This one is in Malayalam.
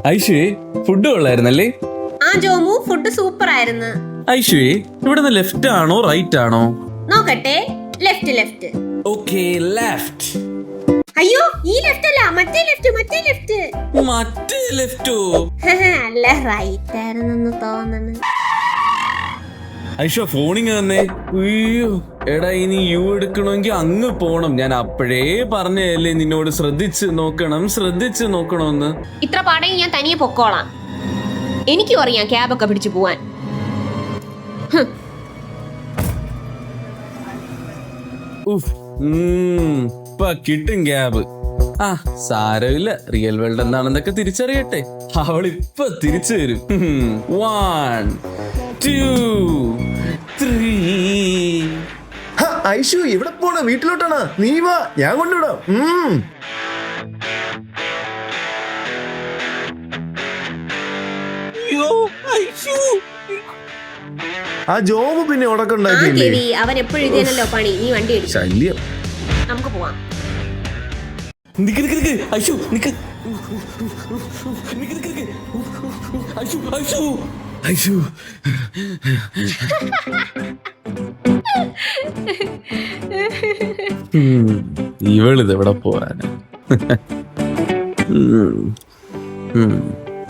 ഐഷുവേ, ഫുഡ് കൊള്ളായിരുന്നല്ലേ? ആ ജോമു, ഫുഡ് സൂപ്പർ ആയിരുന്നു. ഐഷുവേ, ഇവിടുന്ന് ലെഫ്റ്റ് ആണോ റൈറ്റ് ആണോ? നോക്കട്ടെ. ലെഫ്റ്റ്. Okay, left. അയ്യോ, ഈ ലെഫ്റ്റ് അല്ല, മറ്റേ ലെഫ്റ്റ്. മറ്റേ ലെഫ്റ്റോ? അല്ല, റൈറ്റ് ആയിരുന്നെന്ന് തോന്നുന്നു. ഐഷോ, ഫോണിങ് തന്നെ. അയ്യോ എടാ, ഇനി യു എടുക്കണമെങ്കിൽ അങ്ങ് പോണം. ഞാൻ അപ്പോഴേ പറഞ്ഞല്ലേ നിന്നോട് ശ്രദ്ധിച്ച് നോക്കണമെന്ന്. ഇത്ര പാടെങ്കിൽ ഞാൻ തനിയെ പൊക്കോളാം. എനിക്കും അറിയാം ക്യാബൊക്കെ പിടിച്ചു പോവാൻ. ഇപ്പൊ കിട്ടും ക്യാബ്. ആ സാരമില്ല, റിയൽ വേൾഡ് എന്താണെന്നൊക്കെ തിരിച്ചറിയട്ടെ. അവൾ ഇപ്പൊ തിരിച്ചു വരും. 1 2 3. ഐഷു, എവിടെ പോണ? വീട്ടിലോട്ടാണ്. നീ വാ, ഞാൻ കൊണ്ടുവിടാം. ആ ജോബ് പിന്നെ ഉടക്കുണ്ടാക്കിയില്ലേ? അവൻ എപ്പോഴും ഇതേനല്ലോ പണി. നീ വണ്ടി എടുക്കും. ശല്യം. നമുക്ക് പോവാം. ഇവളിത് എവിടെ പോവാനാ?